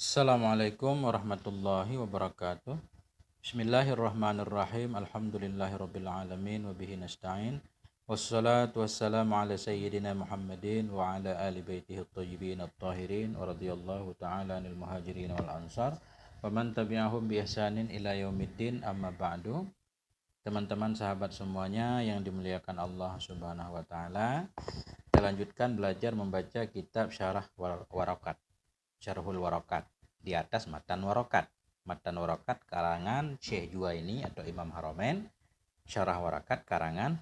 Assalamualaikum warahmatullahi wabarakatuh. Bismillahirrahmanirrahim. Alhamdulillahirabbil alamin wa bihi nasta'in. Wassalatu wassalamu ala sayyidina Muhammadin wa ala ali baitihi at-thayyibin at-tahirin wa radhiyallahu ta'ala anil muhajirin wal ansar wa man tabi'ahum bi ihsanin ila yaumiddin, amma ba'du. Teman-teman sahabat semuanya yang dimuliakan Allah Subhanahu wa taala, kita lanjutkan belajar membaca kitab Syarah Warakat. Syarhul Warakat di atas Matan Warakat. Matan Warakat karangan Syekh Juwaini atau Imam Haramain. Syarah Warakat karangan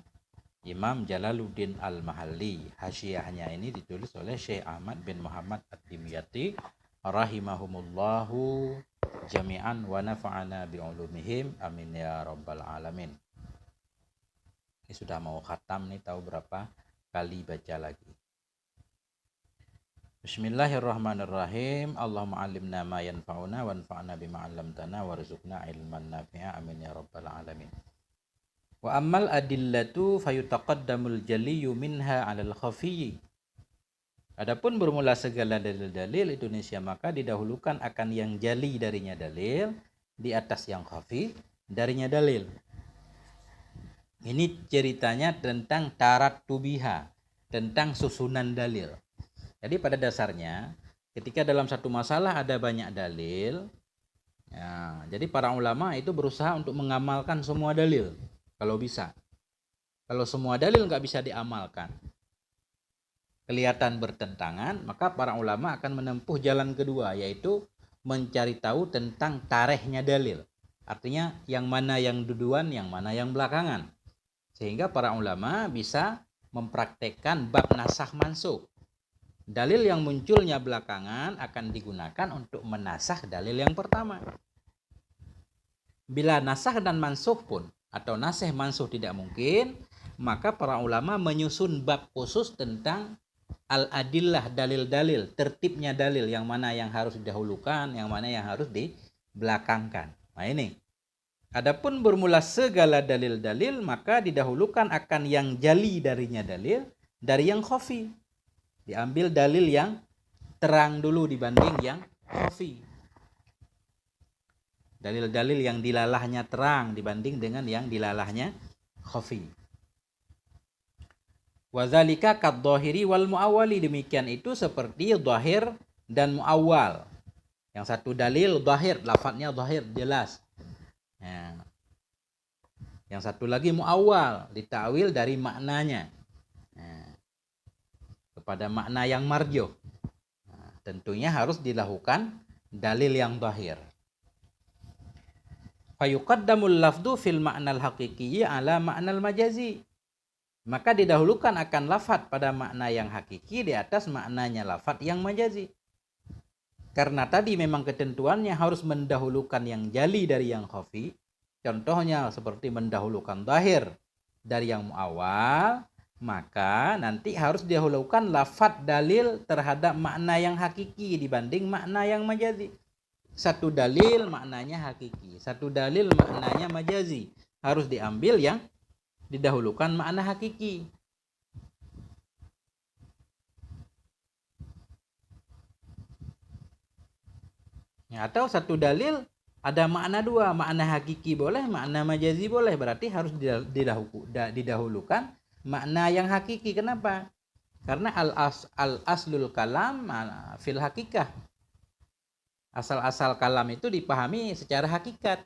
Imam Jalaluddin Al-Mahalli. Hasyiahnya ini ditulis oleh Syekh Ahmad bin Muhammad Ad-Dimyati rahimahumullahu jami'an wa nafa'ana bi'ulumihim amin ya rabbal alamin. Ini sudah mau khatam nih, tahu berapa kali baca lagi. Bismillahirrahmanirrahim. Allahumma 'allimna ma yanfa'una wanfa'na bima 'allamtana warzuqna ilman nafi'a amin ya rabbal alamin. Wa ammal adillatu fayutaqaddamul jaliyyu minha 'alal khafiyyi. Adapun bermula segala dalil-dalil Indonesia, maka didahulukan akan yang jali darinya dalil di atas yang khafi darinya dalil. Ini ceritanya tentang tarattubiha, tentang susunan dalil. Jadi pada dasarnya ketika dalam satu masalah ada banyak dalil, ya, jadi para ulama itu berusaha untuk mengamalkan semua dalil kalau bisa. Kalau semua dalil nggak bisa diamalkan, kelihatan bertentangan, maka para ulama akan menempuh jalan kedua, yaitu mencari tahu tentang tarikhnya dalil. Artinya yang mana yang duluan, yang mana yang belakangan. Sehingga para ulama bisa mempraktekkan bab nasakh mansukh. Dalil yang munculnya belakangan akan digunakan untuk menasakh dalil yang pertama. Bila nasakh dan mansukh pun atau nasikh mansukh tidak mungkin, maka para ulama menyusun bab khusus tentang al-adillah, dalil-dalil, tertibnya dalil, yang mana yang harus didahulukan, yang mana yang harus dibelakangkan. Nah ini. Adapun bermula segala dalil-dalil, maka didahulukan akan yang jali darinya dalil dari yang khafi. Diambil dalil yang terang dulu dibanding yang khafi. Dalil-dalil yang dilalahnya terang dibanding dengan yang dilalahnya khafi. Wazalika kadh-dhahiri wal muawwali, demikian itu seperti dhahir dan muawwal. Yang satu dalil dhahir, lafadznya dhahir jelas. Ya. Yang satu lagi muawwal, ditakwil dari maknanya. Pada makna yang marjuh. Nah, tentunya harus dilakukan dalil yang dhahir. Fayuqaddamul lafdhu fil ma'nal haqiqi ala ma'nal majazi. Maka didahulukan akan lafadz pada makna yang hakiki di atas maknanya lafadz yang majazi. Karena tadi memang ketentuannya harus mendahulukan yang jali dari yang khafi. Contohnya seperti mendahulukan dhahir dari yang muawwal, maka nanti harus didahulukan lafadz dalil terhadap makna yang hakiki dibanding makna yang majazi. Satu dalil maknanya hakiki, satu dalil maknanya majazi. Harus diambil yang didahulukan makna hakiki. Ya, atau satu dalil ada makna dua, makna hakiki boleh, makna majazi boleh, berarti harus didahulukan makna yang hakiki. Kenapa? Karena al-aslul kalam fil hakikah. Asal-asal kalam itu dipahami secara hakikat.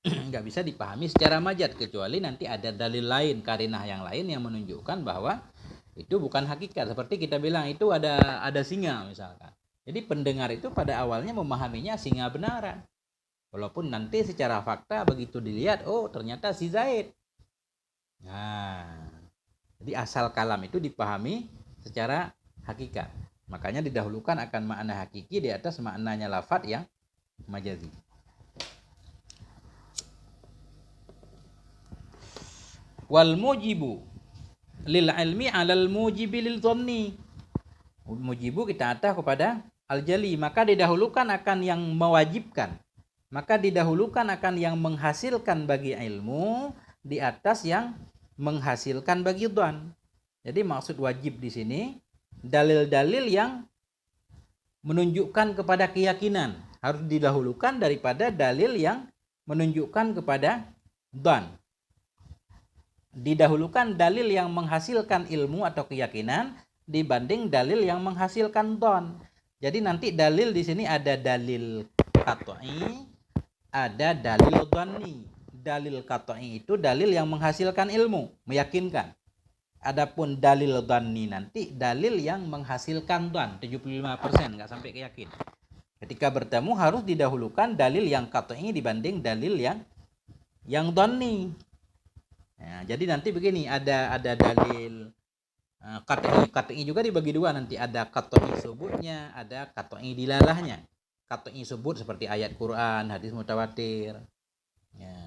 Nggak bisa dipahami secara majaz, kecuali nanti ada dalil lain, karinah yang lain yang menunjukkan bahwa itu bukan hakikat. Seperti kita bilang itu ada singa misalkan. Jadi pendengar itu pada awalnya memahaminya singa benaran. Walaupun nanti secara fakta begitu dilihat, oh ternyata si Zaid. Nah, jadi asal kalam itu dipahami secara hakikat. Makanya didahulukan akan makna hakiki di atas maknanya lafadz yang majazi. Wal mujibu lil ilmi alal mujibi lil dhanni. Mujibu kita atah kepada al-jali, maka didahulukan akan yang mewajibkan. Maka didahulukan akan yang menghasilkan bagi ilmu di atas yang menghasilkan bagi dhan. Jadi maksud wajib di sini dalil-dalil yang menunjukkan kepada keyakinan. Harus didahulukan daripada dalil yang menunjukkan kepada dhan. Didahulukan dalil yang menghasilkan ilmu atau keyakinan dibanding dalil yang menghasilkan dhan. Jadi nanti dalil di sini ada dalil qat'i, ada dalil dhanni. Dalil qat'i itu dalil yang menghasilkan ilmu, meyakinkan. Adapun dalil dhanni nanti dalil yang menghasilkan dhan, 75%, nggak sampai keyakin. Ketika bertemu harus didahulukan dalil yang qat'i dibanding dalil yang dhanni. Nah, jadi nanti begini, ada dalil qat'i juga dibagi dua nanti, ada qat'i subutnya, ada qat'i dilalahnya. Qat'i subut seperti ayat Quran, hadis mutawatir. Ya.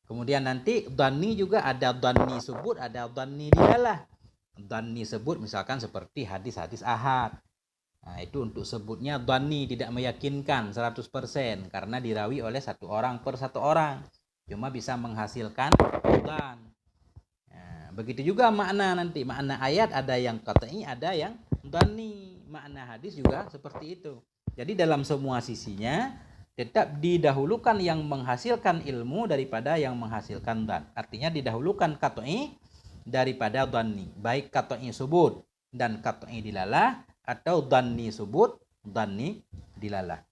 Kemudian nanti dhanni juga ada dhanni subut, ada dhanni dilalah. Dhanni sebut misalkan seperti hadis-hadis ahad. Nah, itu untuk sebutnya dhanni, tidak meyakinkan 100% karena dirawi oleh satu orang per satu orang. Cuma bisa menghasilkan dhan. Nah, begitu juga makna nanti. Makna ayat ada yang qat'i, ada yang dhanni. Makna hadis juga seperti itu. Jadi dalam semua sisinya tetap didahulukan yang menghasilkan ilmu daripada yang menghasilkan dhan. Artinya didahulukan qat'i daripada dhanni. Baik qat'i subut dan qat'i dilalah atau dhanni subut, dhanni dilalah.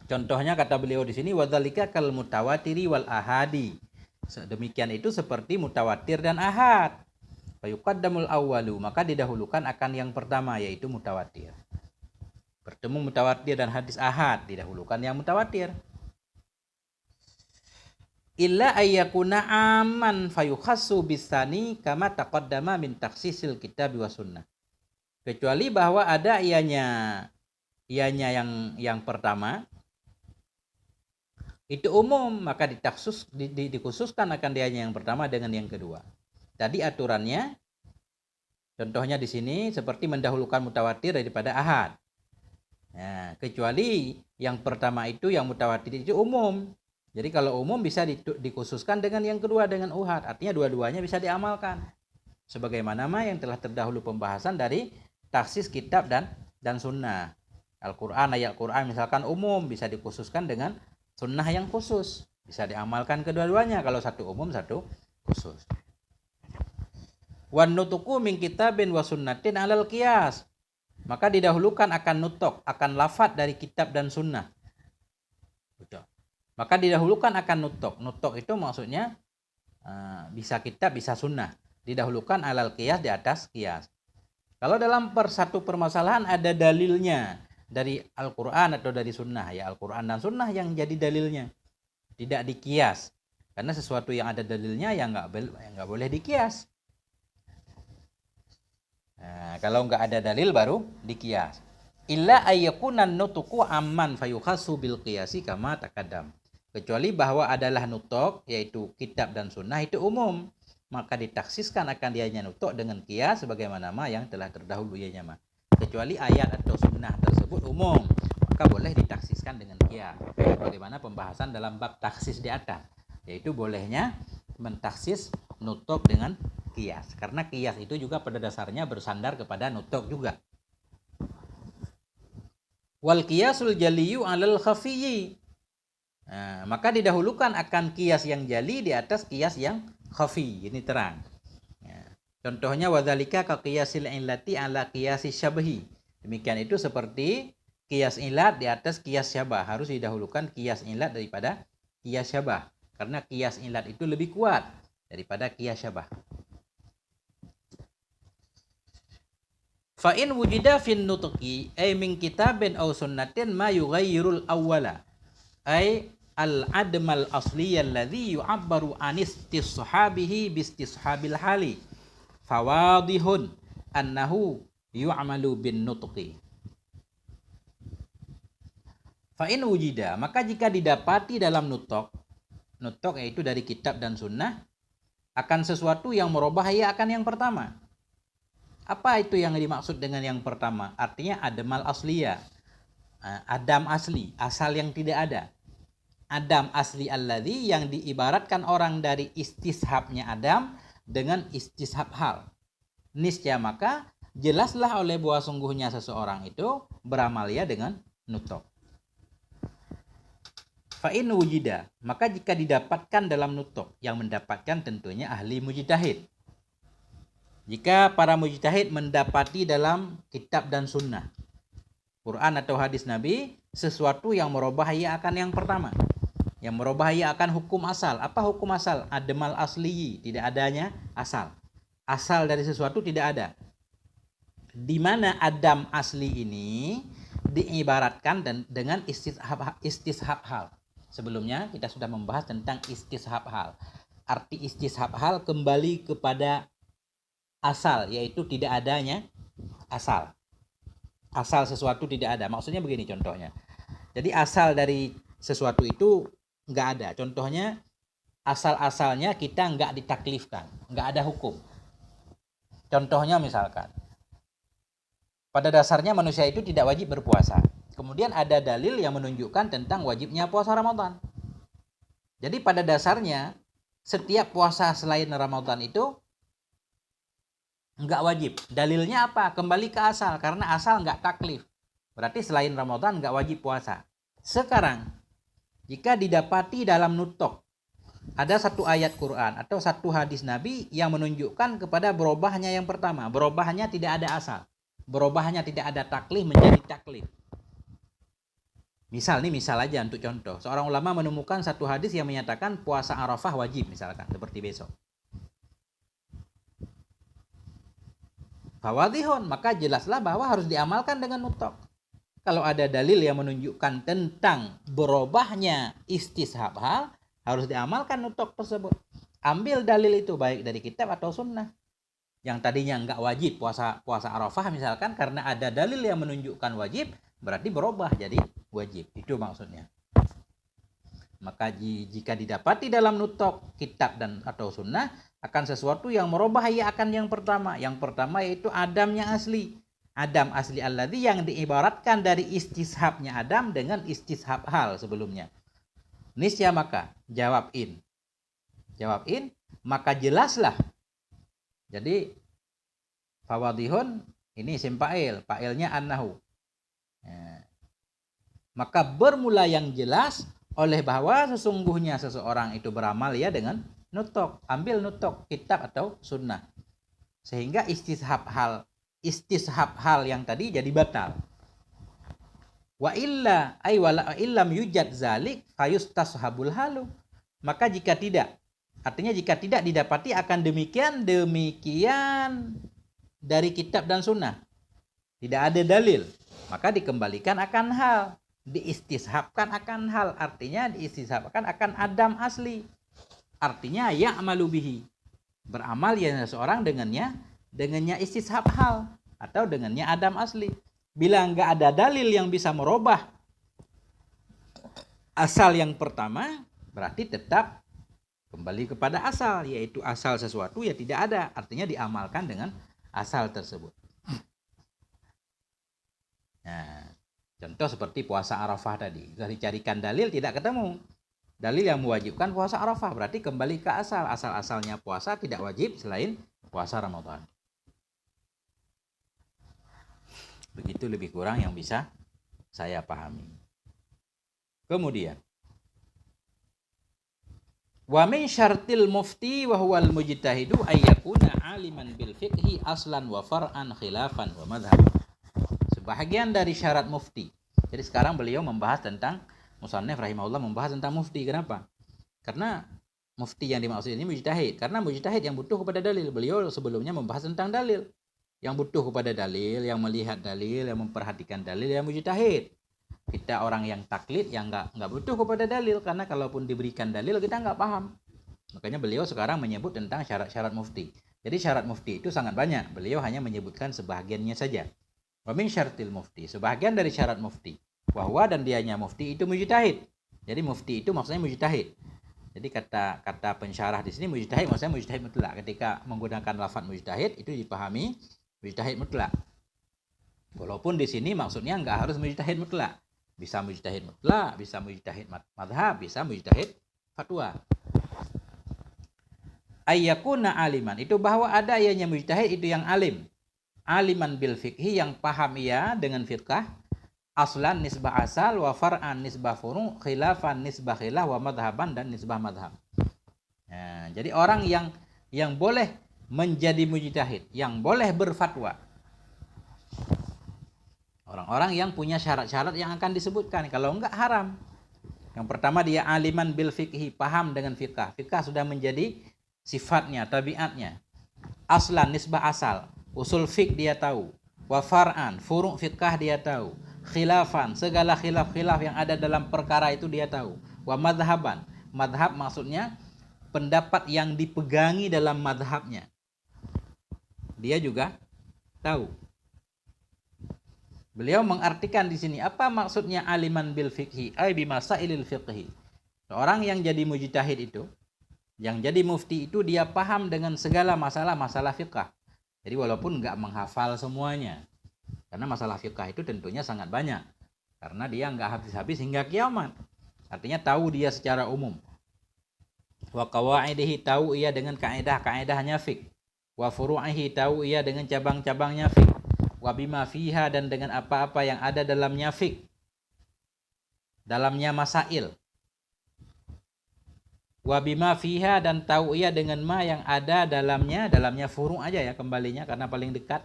Contohnya kata beliau di sini, wadzalika kal mutawatiri wal ahadi. Demikian itu seperti mutawatir dan ahad. Fayuqaddamul awwalu, maka didahulukan akan yang pertama yaitu mutawatir. Bertemu mutawatir dan hadis ahad, didahulukan yang mutawatir. Illa ayyakuna aman fayukhassu bisani kama taqaddama min takhsisil kitab wa sunnah. Kecuali bahwa ada ianya yang pertama itu umum, maka dikhususkan akan dianya yang pertama dengan yang kedua. Tadi aturannya, contohnya di sini seperti mendahulukan mutawatir daripada ahad. Nah, kecuali yang pertama itu yang mutawatir itu umum. Jadi kalau umum bisa dikhususkan dengan yang kedua dengan uhad. Artinya dua-duanya bisa diamalkan. Sebagaimana yang telah terdahulu pembahasan dari taksis kitab dan sunnah. Al-Quran, ayat Quran misalkan umum bisa dikhususkan dengan sunnah yang khusus. Bisa diamalkan kedua-duanya kalau satu umum satu khusus. Wan nutuku min kitabin wa sunnatin alal qiyas. Maka didahulukan akan nutuk, akan lafaz dari kitab dan sunnah. Betul. Maka didahulukan akan nutuk. Nutuk itu maksudnya bisa kitab, bisa sunnah. Didahulukan alal qiyas, di atas qiyas. Kalau dalam satu permasalahan ada dalilnya dari Al-Quran atau dari sunnah, ya Al-Quran dan sunnah yang jadi dalilnya. Tidak dikias. Karena sesuatu yang ada dalilnya yang nggak boleh dikias. Nah, kalau nggak ada dalil baru dikias. Illa ayyakunan nutuku amman fayukhassu bil qiyasi kama taqaddam. Kecuali bahwa adalah nutuk, yaitu kitab dan sunnah itu umum. Maka ditaksiskan akan dianya nutuk dengan qiyas sebagaimana yang telah terdahulu ianya mah. Kecuali ayat atau sunnah tersebut umum, maka boleh ditaksiskan dengan qiyas. Bagaimana pembahasan dalam bab taksis di atas, yaitu bolehnya mentaksis nutuk dengan qiyas. Karena qiyas itu juga pada dasarnya bersandar kepada nutuk juga. Wal qiyasul jaliyu alal khafiyyi. Nah, maka didahulukan akan qiyas yang jali di atas qiyas yang khafi, ini terang. Ya. Contohnya wadzalika ka qiyasil illati ala qiyasi syabhi. Demikian itu seperti qiyas illat di atas qiyas syabah. Harus didahulukan qiyas illat daripada qiyas syabah. Karena qiyas illat itu lebih kuat daripada qiyas syabah. Fa in wujida fin nutqi ay min kitabin aw sunnatin ma yughayyirul awwala. Ay al-admal asliya alladhi yu'abbaru an istishabihi bi istishabil hali fawadihun annahu yu'malu bin nutqi. Fa in wujida, maka jika didapati dalam nutuk yaitu dari kitab dan sunnah akan sesuatu yang merubah ia akan yang pertama. Apa itu yang dimaksud dengan yang pertama? Artinya adamal asliya, adam asli, asal yang tidak ada. Adam asli alladzi yang diibaratkan orang dari istishabnya Adam dengan istishab hal. Niscaya maka jelaslah oleh bahwa sungguhnya seseorang itu beramalia dengan nutok. Fa'in wujida, maka jika didapatkan dalam nutok, yang mendapatkan tentunya ahli mujtahid. Jika para mujtahid mendapati dalam kitab dan sunnah, Quran atau hadis Nabi, sesuatu yang merubah ia akan yang pertama, yang merubah ia akan hukum asal. Apa hukum asal? Adamal asli, tidak adanya asal. Asal dari sesuatu tidak ada. Di mana adam asli ini diibaratkan dengan istishab hal. Sebelumnya kita sudah membahas tentang istishab hal. Arti istishab hal kembali kepada asal, yaitu tidak adanya asal. Asal sesuatu tidak ada. Maksudnya begini contohnya. Jadi asal dari sesuatu itu nggak ada. Contohnya asal-asalnya kita nggak ditaklifkan, nggak ada hukum. Contohnya misalkan, pada dasarnya manusia itu tidak wajib berpuasa. Kemudian ada dalil yang menunjukkan tentang wajibnya puasa Ramadan. Jadi pada dasarnya setiap puasa selain Ramadan itu nggak wajib. Dalilnya apa? Kembali ke asal, karena asal nggak taklif. Berarti selain Ramadan nggak wajib puasa. Sekarang, jika didapati dalam nutok ada satu ayat Quran atau satu hadis Nabi yang menunjukkan kepada berubahnya yang pertama, berubahnya tidak ada asal, berubahnya tidak ada taklif menjadi taklif. Misal aja untuk contoh, seorang ulama menemukan satu hadis yang menyatakan puasa Arafah wajib misalkan, seperti besok. Fawadihun, maka jelaslah bahwa harus diamalkan dengan nutok. Kalau ada dalil yang menunjukkan tentang berubahnya istishab hal, harus diamalkan nutok tersebut. Ambil dalil itu baik dari kitab atau sunnah. Yang tadinya nggak wajib puasa Arafah misalkan, karena ada dalil yang menunjukkan wajib, berarti berubah jadi wajib. Itu maksudnya. Maka jika didapati dalam nutok kitab dan atau sunnah akan sesuatu yang merubah ia akan yang pertama. Yang pertama yaitu adamnya asli. Adam asli alladzi yang diibaratkan dari istishabnya Adam dengan istishab hal sebelumnya. Nisya maka jawab in, maka jelaslah. Jadi fawadihun ini isim fa'il, fa'ilnya annahu. Maka bermula yang jelas oleh bahwa sesungguhnya seseorang itu beramal ya dengan nutok. Ambil nutok kitab atau sunnah, sehingga istishab hal yang tadi jadi batal. Wa illa ay wala illam yujad zalik fayustashabul halu. Maka jika tidak, artinya jika tidak didapati akan demikian dari kitab dan sunnah, tidak ada dalil, maka dikembalikan akan hal, diistishabkan akan hal, artinya diistishabkan akan adam asli, artinya ya'malu bihi, beramal ya seorang dengannya istishab hal atau dengannya adam asli. Bila nggak ada dalil yang bisa merubah asal yang pertama, berarti tetap kembali kepada asal, yaitu asal sesuatu ya tidak ada, artinya diamalkan dengan asal tersebut. Nah, contoh seperti puasa Arafah tadi, sudah dicarikan dalil tidak ketemu dalil yang mewajibkan puasa Arafah, berarti kembali ke asal-asalnya puasa tidak wajib selain puasa Ramadan. Begitu lebih kurang yang bisa saya pahami. Kemudian wa min syartil mufti wa huwal mujtahidu ayyakuna aliman bil fiqhi aslan wa far'an khilafan wa madhhab. Sebahagian dari syarat mufti. Jadi sekarang beliau membahas tentang, musannif rahimahullah membahas tentang mufti. Kenapa? Karena mufti yang dimaksud ini mujtahid. Karena mujtahid yang butuh kepada dalil. Beliau sebelumnya membahas tentang dalil. Yang butuh kepada dalil, yang melihat dalil, yang memperhatikan dalil, yang mujtahid. Kita orang yang taklid yang nggak butuh kepada dalil, karena kalaupun diberikan dalil kita nggak paham. Makanya beliau sekarang menyebut tentang syarat-syarat mufti. Jadi syarat mufti itu sangat banyak. Beliau hanya menyebutkan sebahagiannya saja. Wa min syartil mufti, sebahagian dari syarat mufti, bahwa dan dianya mufti itu mujtahid. Jadi mufti itu maksudnya mujtahid. Jadi kata pensyarah di sini mujtahid maksudnya mujtahid mutlak. Ketika menggunakan lafaz mujtahid itu dipahami mujtahid mutlak. Walaupun di sini maksudnya enggak harus mujtahid mutlak. Bisa mujtahid mutlak, bisa mujtahid madhab, bisa mujtahid fatwa. Ayyakuna aliman, itu bahwa ada ianya mujtahid itu yang alim. aliman bil fiqhi, yang paham ia dengan fiqh, aslan nisbah asal, wa far'an nisbah furu', khilafan nisbah khilaf, wa madhaban dan nisbah madhab. Nah, jadi orang yang boleh menjadi mujtahid, yang boleh berfatwa, orang-orang yang punya syarat-syarat yang akan disebutkan. Kalau enggak, haram. Yang pertama, dia aliman bil fiqhi, paham dengan fiqh. Fiqh sudah menjadi sifatnya, tabiatnya. Aslan nisbah asal, usul fiqh dia tahu. Wa far'an, furu' fiqh dia tahu. Khilafan, segala khilaf-khilaf yang ada dalam perkara itu dia tahu. Wa madhaban, madhab maksudnya pendapat yang dipegangi dalam madhabnya, dia juga tahu. Beliau mengartikan di sini apa maksudnya aliman bil fiqhi, ay bi masailil fiqhi. Seorang yang jadi mujtahid itu, yang jadi mufti itu, dia paham dengan segala masalah-masalah fiqh. Jadi walaupun enggak menghafal semuanya, karena masalah fiqh itu tentunya sangat banyak, karena dia enggak habis-habis hingga kiamat. Artinya tahu dia secara umum. Wa qawaidihi, tahu ia dengan kaidah-kaidahnya fiqh. Wa furu'ihi, tahu ia dengan cabang-cabangnya fiqh. Wa bima fiha, dan dengan apa-apa yang ada dalamnya fiqh, dalamnya masail. Wa bima fiha, dan tahu ia dengan ma yang ada dalamnya furu' aja ya kembalinya karena paling dekat.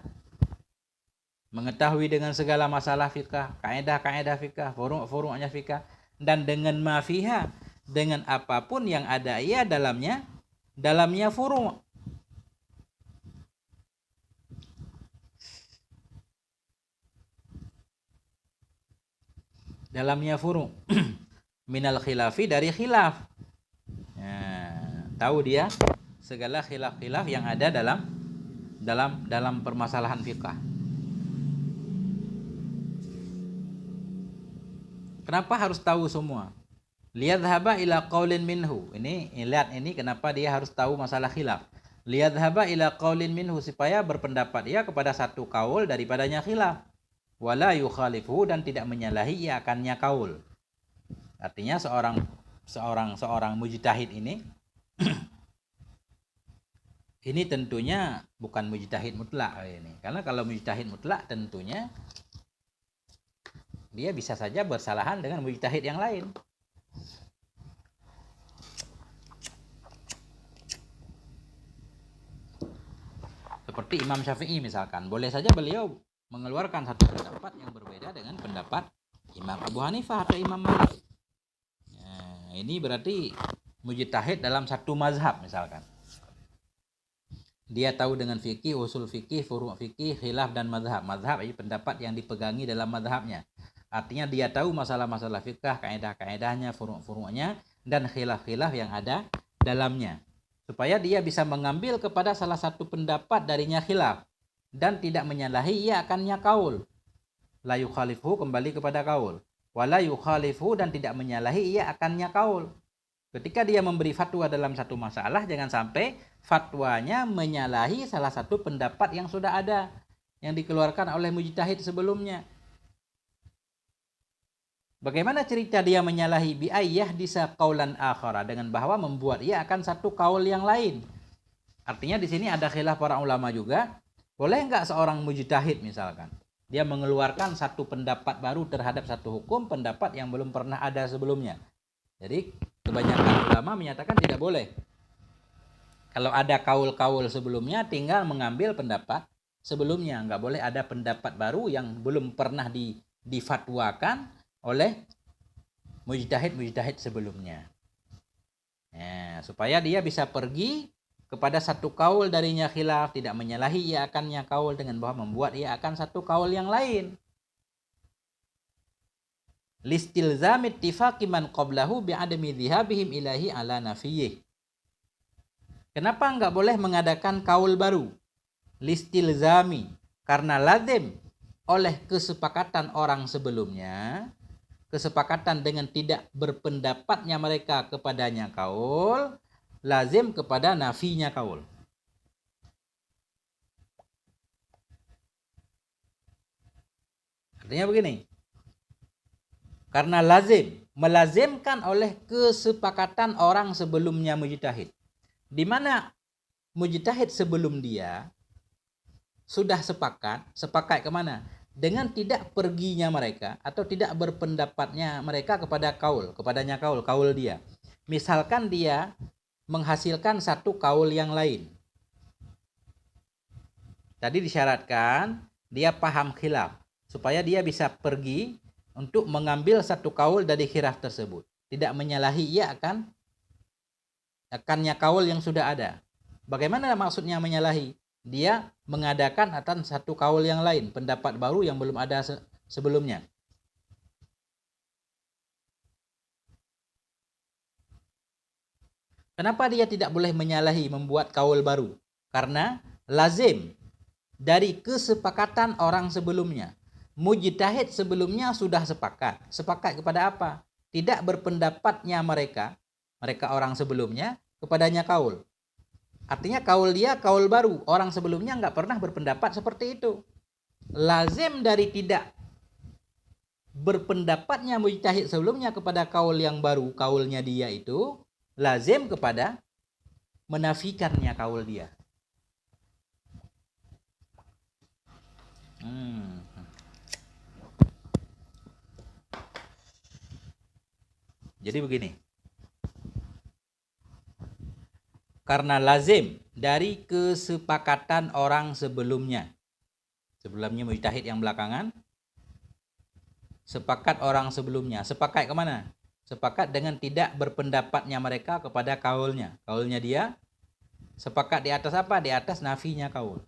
Mengetahui dengan segala masalah fiqh, kaidah-kaidah fiqh, furu'-furu'nya fiqh, dan dengan ma fiha, dengan apapun yang ada ia dalamnya furu'. Dalamnya furu' minal khilafi, dari khilaf. Nah, tahu dia segala khilaf-khilaf yang ada dalam permasalahan fiqh. Kenapa harus tahu semua? Liyadhhaba ila qaulin minhu. Lihat ini kenapa dia harus tahu masalah khilaf. Liyadhhaba ila qaulin minhu, supaya berpendapat ia kepada satu kaul daripadanya khilaf. Wala yukhalifu, dan tidak menyalahi ia akannya kaul. Artinya seorang mujtahid ini ini tentunya bukan mujtahid mutlak ini. Karena kalau mujtahid mutlak tentunya dia bisa saja bersalahan dengan mujtahid yang lain. Seperti Imam Syafi'i misalkan, boleh saja beliau mengeluarkan satu pendapat yang berbeda dengan pendapat Imam Abu Hanifah atau Imam Malik. Nah, ini berarti mujtahid dalam satu mazhab misalkan. Dia tahu dengan fikih, usul fikih, furu' fikih, khilaf dan mazhab. Mazhab ini pendapat yang dipegangi dalam mazhabnya. Artinya dia tahu masalah-masalah fikih, kaidah-kaidahnya, furu'-furu'nya, dan khilaf-khilaf yang ada dalamnya. Supaya dia bisa mengambil kepada salah satu pendapat darinya khilaf, dan tidak menyalahi ia akannya kaul. La yukhalifu, kembali kepada kaul. Wala yukhalifu, dan tidak menyalahi ia akannya kaul. Ketika dia memberi fatwa dalam satu masalah, jangan sampai fatwanya menyalahi salah satu pendapat yang sudah ada, yang dikeluarkan oleh mujtahid sebelumnya. Bagaimana cerita dia menyalahi? Bi ayyah disa qaulan akhara, dengan bahwa membuat ia akan satu kaul yang lain. Artinya di sini ada khilaf para ulama juga. Boleh enggak seorang mujtahid misalkan dia mengeluarkan satu pendapat baru terhadap satu hukum, pendapat yang belum pernah ada sebelumnya? Jadi kebanyakan ulama menyatakan tidak boleh. Kalau ada kaul-kaul sebelumnya, tinggal mengambil pendapat sebelumnya. Enggak boleh ada pendapat baru yang belum pernah difatwakan oleh mujtahid sebelumnya. Nah, supaya dia bisa pergi kepada satu kaul darinya khilaf, tidak menyalahi ia akannya kaul dengan bahwa membuat ia akan satu kaul yang lain. Listilzami ittifaqi man qablahu bi'adami dhihabihim ilahi ala nafiyih. Kenapa enggak boleh mengadakan kaul baru? Listilzami, karena lazim oleh kesepakatan orang sebelumnya, kesepakatan dengan tidak berpendapatnya mereka kepadanya kaul, lazim kepada nafinya kaul. Artinya begini, karena lazim, melazimkan oleh kesepakatan orang sebelumnya mujtahid, di mana mujtahid sebelum dia sudah sepakat kemana? Dengan tidak perginya mereka atau tidak berpendapatnya mereka kepadanya kaul dia. Misalkan dia menghasilkan satu kaul yang lain. Tadi disyaratkan dia paham khilaf supaya dia bisa pergi untuk mengambil satu kaul dari khilaf tersebut. Tidak menyalahi ia akannya kaul yang sudah ada. Bagaimana maksudnya menyalahi? Dia mengadakan atas satu kaul yang lain, pendapat baru yang belum ada sebelumnya. Kenapa dia tidak boleh menyalahi membuat kaul baru? Karena lazim dari kesepakatan orang sebelumnya. Mujtahid sebelumnya sudah sepakat. Sepakat kepada apa? Tidak berpendapatnya mereka orang sebelumnya kepadanya kaul. Artinya kaul dia kaul baru. Orang sebelumnya nggak pernah berpendapat seperti itu. Lazim dari tidak berpendapatnya mujtahid sebelumnya kepada kaul yang baru, kaulnya dia itu lazim kepada menafikannya kaul dia. Jadi begini. Karena lazim dari kesepakatan orang sebelumnya. Sebelumnya mujtahid yang belakangan. Sepakat orang sebelumnya. Sepakat kemana? Sepakat dengan tidak berpendapatnya mereka kepada kaulnya. Kaulnya dia. Sepakat di atas apa? Di atas nafinya kaul.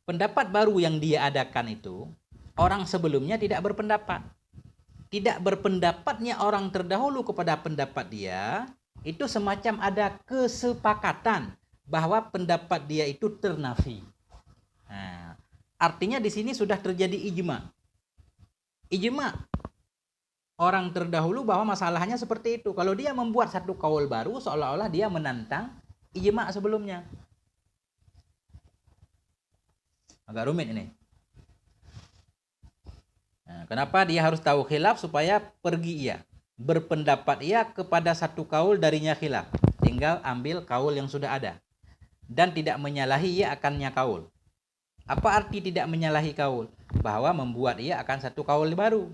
Pendapat baru yang dia adakan itu, orang sebelumnya tidak berpendapat. Tidak berpendapatnya orang terdahulu kepada pendapat dia, itu semacam ada kesepakatan bahwa pendapat dia itu ternafi. Nah, artinya di sini sudah terjadi ijma. Ijma orang terdahulu bahwa masalahnya seperti itu. Kalau dia membuat satu kaul baru, seolah-olah dia menantang ijma sebelumnya. Agak rumit ini. Nah, kenapa dia harus tahu khilaf? Supaya pergi ia, berpendapat ia kepada satu kaul darinya khilaf. Tinggal ambil kaul yang sudah ada. Dan tidak menyalahi ia akannya kaul. Apa arti tidak menyalahi kaul? Bahwa membuat ia akan satu kaul baru.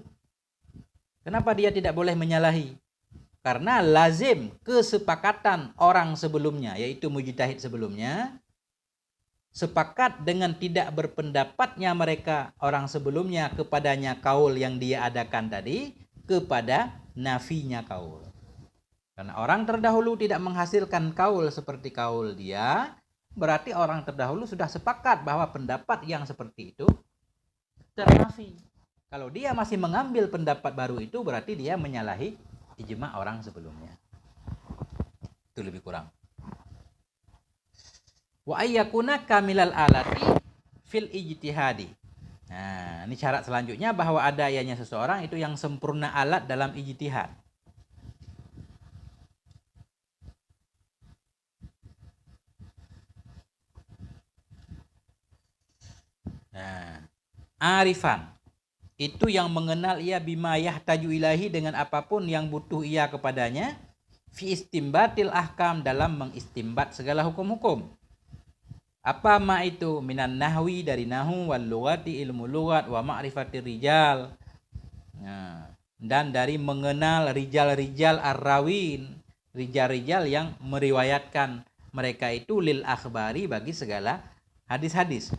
Kenapa dia tidak boleh menyalahi? Karena lazim kesepakatan orang sebelumnya, yaitu mujtahid sebelumnya, sepakat dengan tidak berpendapatnya mereka orang sebelumnya kepadanya kaul yang dia adakan tadi kepada nafinya kaul. Karena orang terdahulu tidak menghasilkan kaul seperti kaul dia, berarti orang terdahulu sudah sepakat bahwa pendapat yang seperti itu ternafi. Kalau dia masih mengambil pendapat baru itu, berarti dia menyalahi ijma orang sebelumnya. Itu lebih kurang. Wa ayyakuna kamilal alati fil ijtihadi. Nah, ini syarat selanjutnya bahwa ada ianya seseorang itu yang sempurna alat dalam ijtihad. Nah, arifan itu yang mengenal ia bima yahtaju ilahi dengan apapun yang butuh ia kepadanya fi istimbatil ahkam dalam mengistimbat segala hukum-hukum. Apa ma itu? Minan nahwi dari nahu wal lughati ilmu lughat wa ma'rifatir rijal. Nah, dan dari mengenal rijal-rijal arrawin, rijal-rijal yang meriwayatkan mereka itu lil akhbari bagi segala hadis-hadis.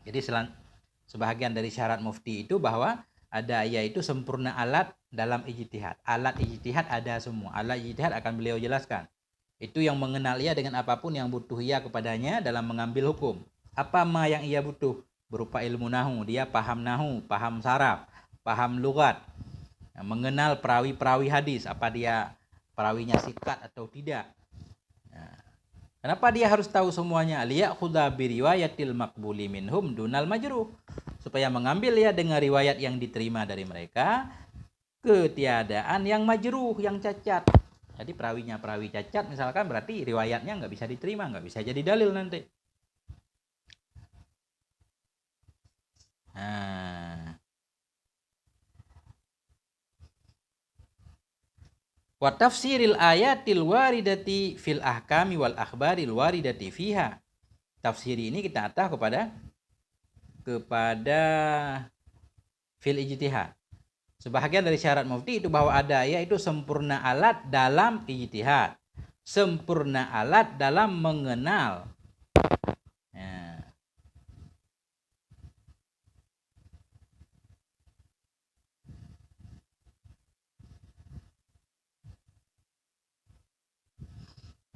Jadi sebahagian dari syarat mufti itu bahwa ada yaitu sempurna alat dalam ijtihad. Alat ijtihad ada semua. Alat ijtihad akan beliau jelaskan. Itu yang mengenal ia dengan apapun yang butuh ia kepadanya dalam mengambil hukum. Apa ma yang ia butuh? Berupa ilmu nahu. Dia paham nahu, paham saraf, paham lughat. Mengenal perawi-perawi hadis. Apa dia perawinya sikat atau tidak. Kenapa dia harus tahu semuanya? Liya'khudha biriwayatil maqbuli minhum dunal majruh. Supaya mengambil ia dengan riwayat yang diterima dari mereka, ketiadaan yang majruh, yang cacat. Jadi perawinya perawi cacat misalkan, berarti riwayatnya nggak bisa diterima, nggak bisa jadi dalil nanti. Nah, wa tafsiril ayatil waridati fil ahkami wal akhbaril waridati fiha. tafsiri ini kita atah kepada fil ijtihad. Sebahagian dari syarat mufti itu bahwa ada ayat itu sempurna alat dalam ijtihad, sempurna alat dalam mengenal. Ya.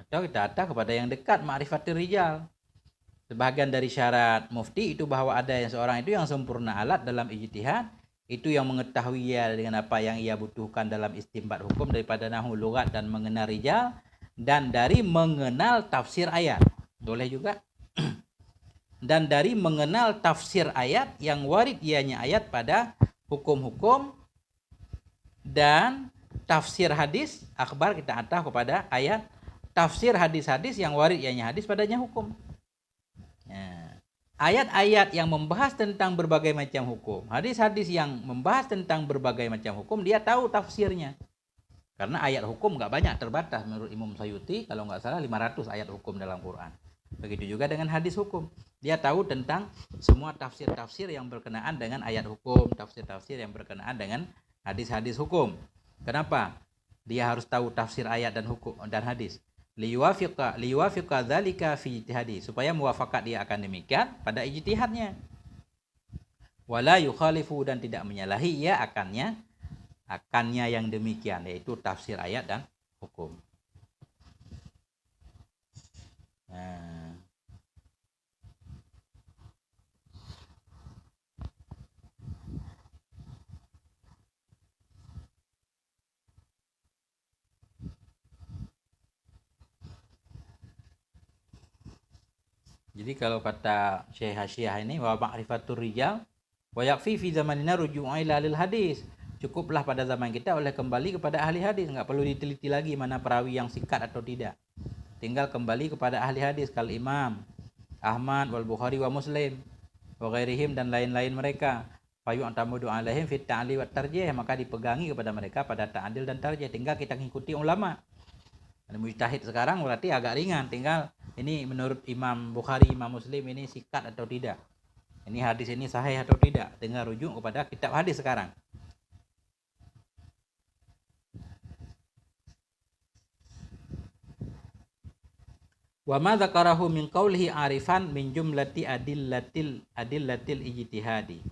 Atau kita atah kepada yang dekat ma'rifatul rijal. Sebahagian dari syarat mufti itu bahwa ada yang seorang itu yang sempurna alat dalam ijtihad, itu yang mengetahui ya dengan apa yang ia butuhkan dalam istinbat hukum daripada nahwu lughat dan mengenal rijal, dan dari mengenal tafsir ayat. Boleh juga. Dan dari mengenal tafsir ayat yang warid ianya ayat pada hukum-hukum, dan tafsir hadis akhbar kita atah kepada ayat, tafsir hadis-hadis yang warid ianya hadis padanya hukum. Ya. Ayat-ayat yang membahas tentang berbagai macam hukum, hadis-hadis yang membahas tentang berbagai macam hukum, dia tahu tafsirnya. Karena ayat hukum nggak banyak, terbatas menurut Imam Sayuti, kalau nggak salah 500 ayat hukum dalam Quran. Begitu juga dengan hadis hukum. Dia tahu tentang semua tafsir-tafsir yang berkenaan dengan ayat hukum, tafsir-tafsir yang berkenaan dengan hadis-hadis hukum. Kenapa? Dia harus tahu tafsir ayat dan hukum dan hadis. Liwafiqa dzalika fi ijtihadi, supaya muwafakat dia akan demikian pada ijtihadnya. Wala yukhalifu, dan tidak menyalahi ia akannya yang demikian, yaitu tafsir ayat dan hukum. Nah. Jadi kalau kata Syekh Hasyiah ini, wa ma'rifatur rijal wa yakfi fi zamanina ruju'a ila ahli hadis. Cukuplah pada zaman kita oleh kembali kepada ahli hadis, enggak perlu diteliti lagi mana perawi yang sikat atau tidak. Tinggal kembali kepada ahli hadis, kal Imam Ahmad wal Bukhari wa Muslim wa ghairihim, dan lain-lain mereka. Fayu'tamudu alaihim fit ta'li wat tarjih, maka dipegangi kepada mereka pada ta'dil dan tarjih. Tinggal kita ngikuti ulama. Mujtahid sekarang berarti agak ringan, tinggal ini menurut Imam Bukhari, Imam Muslim ini sikat atau tidak, ini hadis ini sahih atau tidak, tinggal rujuk kepada kitab hadis sekarang. Wa ma dzakarahu min qaulihi arifan min jumlati adillatil ijtihadi.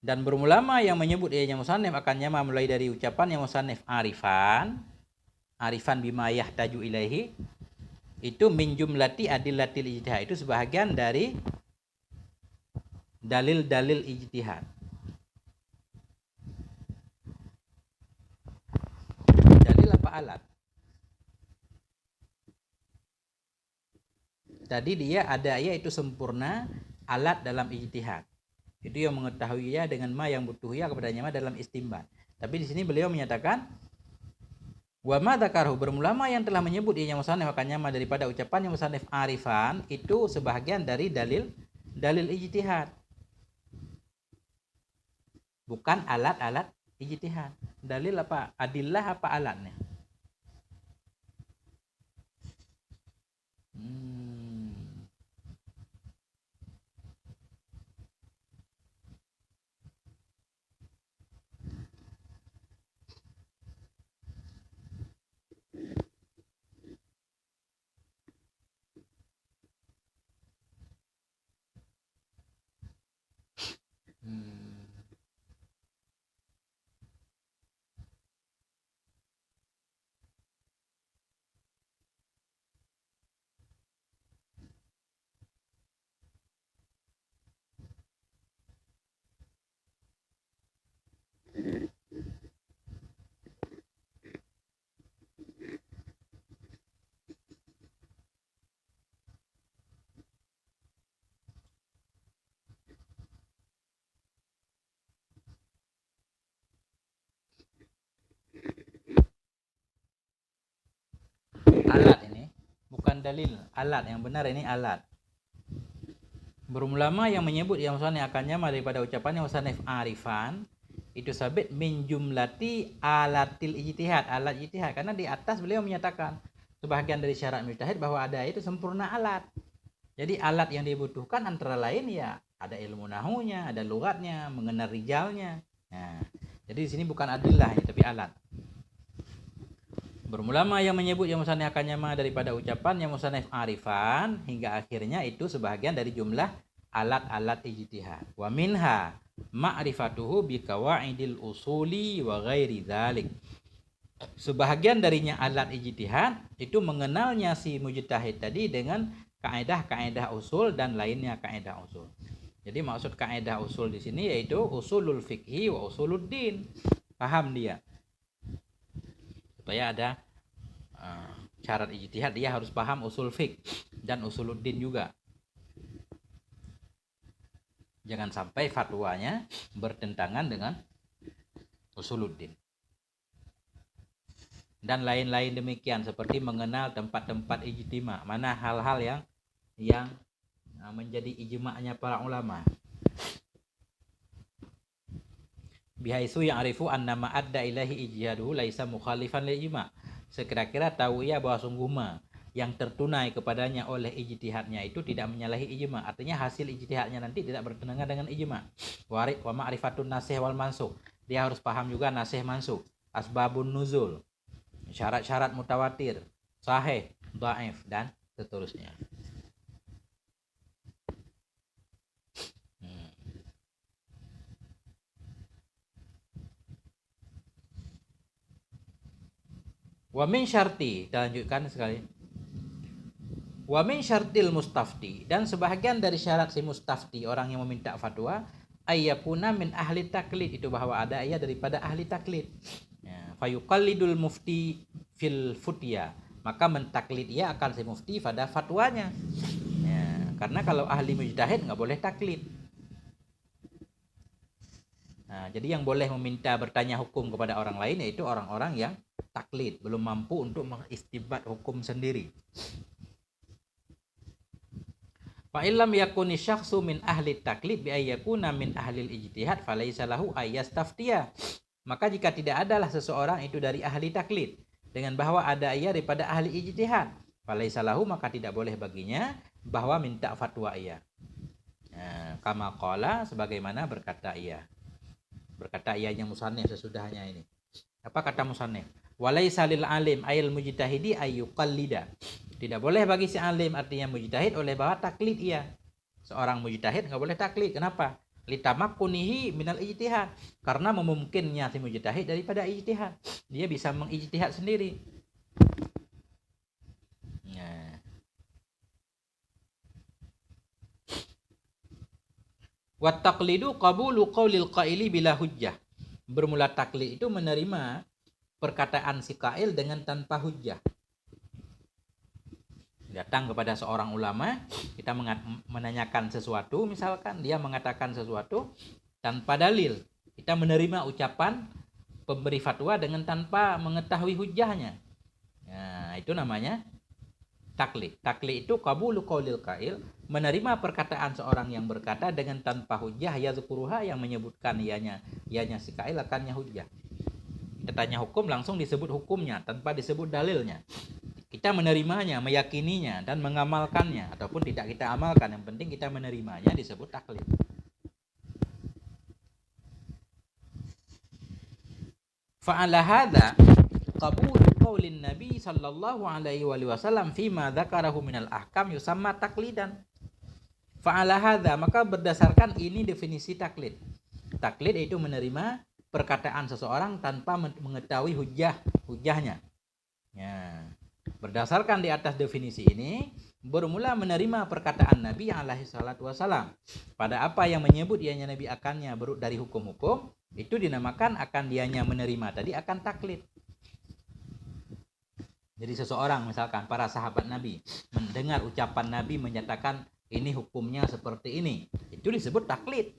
Dan berulama yang menyebut ianya musannif akan nyama mulai dari ucapan yang musannif arifan bima yahtaju ilaihi, itu min jumlati adillatil ijtihad, itu sebahagian dari dalil-dalil ijtihad. Dalil apa alat? Tadi dia ada ayat itu sempurna alat dalam ijtihad. Itu yang mengetahuinya dengan ma yang butuhnya kepadanya ma dalam istinbat. Tapi di sini beliau menyatakan wa ma dzakarahu, berulama yang telah menyebut ianya musannif akan nyama daripada ucapan yang musannif arifan, itu sebahagian dari dalil ijtihad, bukan alat-alat ijtihad. Dalil apa? Adillah apa alatnya? Alat ini bukan dalil, alat yang benar ini alat. Berulama yang menyebut yang musannif akan nyama daripada ucapannya musannif arifan, itu sabit min jumlati alatil ijtihad, alat ijtihad, karena di atas beliau menyatakan sebahagian dari syarat mujtahid bahwa ada itu sempurna alat. Jadi alat yang dibutuhkan antara lain ya ada ilmu nahunya, ada lughatnya, mengenal rijalnya. Nah, jadi di sini bukan adillah tapi alat. Berulama yang menyebut yang musannif akannya ma daripada ucapan yang musannif arifan hingga akhirnya itu sebahagian dari jumlah alat-alat ijtihad. Wa minha ma'rifatuhu bi qawaidil usuli wa ghairi dzalik. Sebahagian darinya alat ijtihad itu mengenalnya si mujtahid tadi dengan kaedah-kaedah usul dan lainnya kaedah usul. Jadi maksud kaedah usul di sini yaitu usulul fikhi wa usuluddin. Paham dia? Supaya ada syarat ijtihad dia harus paham usul fiqh dan usuluddin juga. Jangan sampai fatwanya bertentangan dengan usuluddin. Dan lain-lain demikian seperti mengenal tempat-tempat ijtima, mana hal-hal yang menjadi ijma'nya para ulama. Bihaisu yang arifu annama adda ilahi ijtihaduhu laisa mukhalifan lil ijma'. Sekira-kira tahu ia bahwa sungguh yang tertunai kepadanya oleh ijtihadnya itu tidak menyalahi ijma'. Artinya hasil ijtihadnya nanti tidak bertentangan dengan ijma'. Wa ma'rifatun nasih wal mansukh. Dia harus paham juga nasih mansukh, asbabun nuzul, syarat-syarat mutawatir, sahih, dhaif dan seterusnya. Wa min syarti, kita lanjutkan sekali. Wa min syartil mustafti, dan sebahagian dari syarat si mustafti, orang yang meminta fatwa, ayyakuna min ahli taklid, itu bahwa ada ia daripada ahli taklid. Ya, fayuqallidul mufti fil futya, maka mentaklid ia akan si mufti pada fatwanya. Ya, karena kalau ahli mujtahid nggak boleh taklid. Nah, jadi yang boleh meminta bertanya hukum kepada orang lain yaitu orang-orang yang taklid, belum mampu untuk mengistibat hukum sendiri. Fa illam yakuni syakhsu min ahli taklid bi ayyakuna min ahli ijtihad falaisa lahu ayyastaftiya. Maka jika tidak adalah seseorang itu dari ahli taklid dengan bahwa ada ia daripada ahli ijtihad, falaisa lahu, maka tidak boleh baginya bahwa minta fatwa ia. Nah, kama qala, sebagaimana berkata ia. Berkata ianya musannif sesudahnya ini. Apa kata musannif? Walaisa lil alim ayil mujtahidi ayyuqallida. Tidak boleh bagi si alim, artinya mujtahid, oleh bahwa taklid ia. Seorang mujtahid enggak boleh taklid. Kenapa? Litamakkunihi minal ijtihad. Karena memungkinnya si mujtahid daripada ijtihad. Dia bisa mengijtihad sendiri. Nah. Wa taqlidu qabulu qaulil qaili bila hujjah. Bermula taklid itu menerima perkataan si qail dengan tanpa hujjah. Datang kepada seorang ulama, kita menanyakan sesuatu, misalkan dia mengatakan sesuatu tanpa dalil, kita menerima ucapan pemberi fatwa dengan tanpa mengetahui hujjahnya. Nah, itu namanya taklid. Taklid itu qabulu qaulil qail, menerima perkataan seorang yang berkata dengan tanpa hujjah, yazkuruha, yang menyebutkan ianya si qail akannya hujjah. Kita tanya hukum, langsung disebut hukumnya tanpa disebut dalilnya. Kita menerimanya, meyakininya dan mengamalkannya, ataupun tidak kita amalkan, yang penting kita menerimanya, disebut taklid. Fa'ala hadza qabul qaulin Nabi sallallahu alaihi wasallam fima dzakarahu minal ahkam yusamma taklidan. Fa'ala hadza, maka berdasarkan ini definisi taklid. Taklid itu menerima perkataan seseorang tanpa mengetahui hujjahnya. Ya. Berdasarkan di atas definisi ini, bermula menerima perkataan Nabi alaihi salatu wasallam pada apa yang menyebut ianya Nabi akannya dari hukum-hukum, itu dinamakan akan dianya menerima tadi akan taklid. Jadi seseorang, misalkan para sahabat Nabi mendengar ucapan Nabi menyatakan ini hukumnya seperti ini, itu disebut taklid.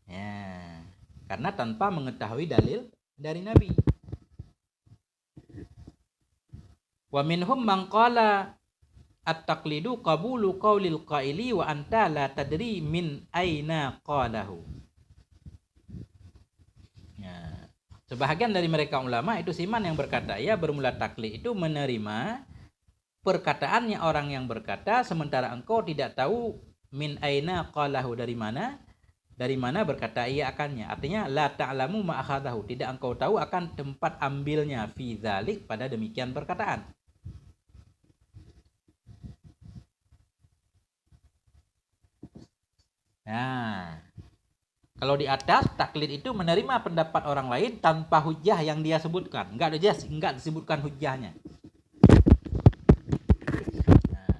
Ya, karena tanpa mengetahui dalil dari Nabi. Wa minhum man qala at-taqlidu qabulu qaulil qaili wa anta la tadri min aina qalahu. Ya. Sebahagian dari mereka ulama itu siman yang berkata, ya bermula taklid itu menerima perkataannya orang yang berkata, sementara engkau tidak tahu min aina qalahu, dari mana berkata ia akannya. Artinya la ta'lamu ma akhadahu, tidak engkau tahu akan tempat ambilnya fi dzalik, pada demikian perkataan. Nah, kalau di atas taklid itu menerima pendapat orang lain tanpa hujah yang dia sebutkan, enggak disebutkan hujahnya. Nah,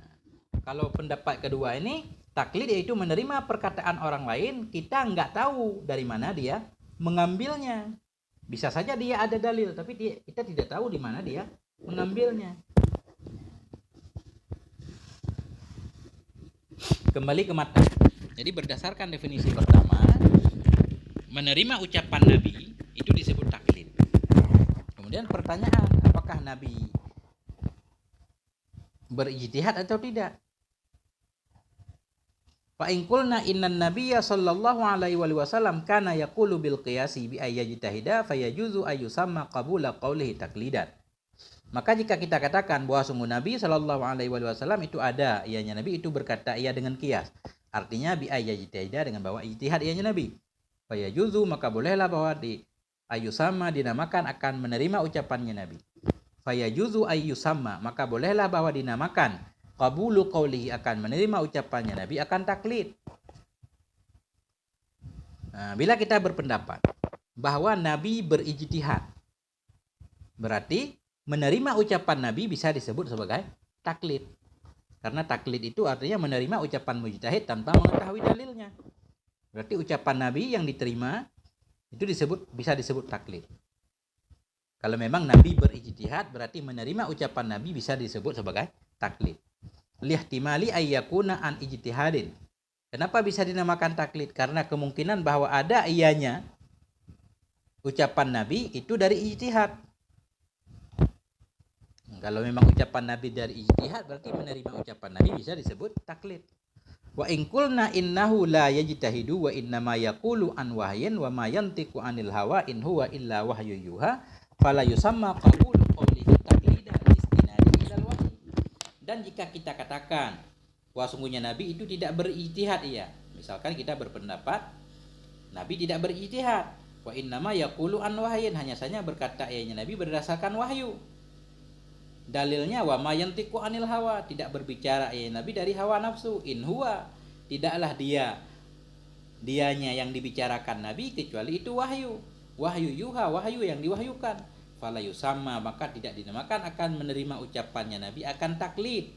kalau pendapat kedua ini taklid yaitu menerima perkataan orang lain, kita enggak tahu dari mana dia mengambilnya. Bisa saja dia ada dalil, tapi kita tidak tahu di mana dia mengambilnya. Kembali ke matan. Jadi berdasarkan definisi pertama, menerima ucapan Nabi itu disebut taklid. Kemudian pertanyaan, apakah Nabi berijtihad atau tidak? Fa in qulna innan nabiyya sallallahu alaihi wasallam kana yaqulu bil qiyasi bi ayyajtahida fayajuzu ayyusamma qabula qawlihi taklidan. Maka jika kita katakan bahwa sungguh Nabi sallallahu alaihi wasallam itu ada, ianya Nabi itu berkata ia dengan qiyas. Artinya bi ayyajtahida, dengan bawa ijtihad ianya Nabi. Fayajuzu, maka bolehlah bahwa di ayyusamma dinamakan akan menerima ucapannya Nabi. Fayajuzu ayyusamma, maka bolehlah bahwa dinamakan qabulu qawlihi, akan menerima ucapannya Nabi, akan taklid. Nah, bila kita berpendapat bahwa Nabi berijtihad, berarti menerima ucapan Nabi bisa disebut sebagai taklid. Karena taklid itu artinya menerima ucapan mujtahid tanpa mengetahui dalilnya. Berarti ucapan Nabi yang diterima itu bisa disebut taklid. Kalau memang Nabi berijtihad, berarti menerima ucapan Nabi bisa disebut sebagai taklid. Lihtimali ayyakuna an ijtihadin. Kenapa bisa dinamakan taklid? Karena kemungkinan bahwa ada ianya ucapan Nabi itu dari ijtihad. Kalau memang ucapan Nabi dari ijtihad, berarti menerima ucapan Nabi bisa disebut taklid. Wa in qulna innahu la yajtahidu wa innama yaqulu an wahyin wa ma yantiqu anil hawa in huwa illa wahyu yuha fala yusamma qabulu qawlihi taqlidan istinadi ilal wahyi. Dan jika kita katakan bahwa sungguhnya Nabi itu tidak berijtihad, misalkan kita berpendapat Nabi tidak berijtihad, wa innama yaqulu an wahyin, hanya saja berkata ianya Nabi berdasarkan wahyu. Dalilnya wa ma yantiqu anil hawa, tidak berbicara Nabi dari hawa nafsu. In huwa, tidaklah dianya yang dibicarakan Nabi kecuali itu wahyu. Wahyu yuha, wahyu yang diwahyukan. Fala yusamma, maka tidak dinamakan akan menerima ucapannya Nabi akan taklid.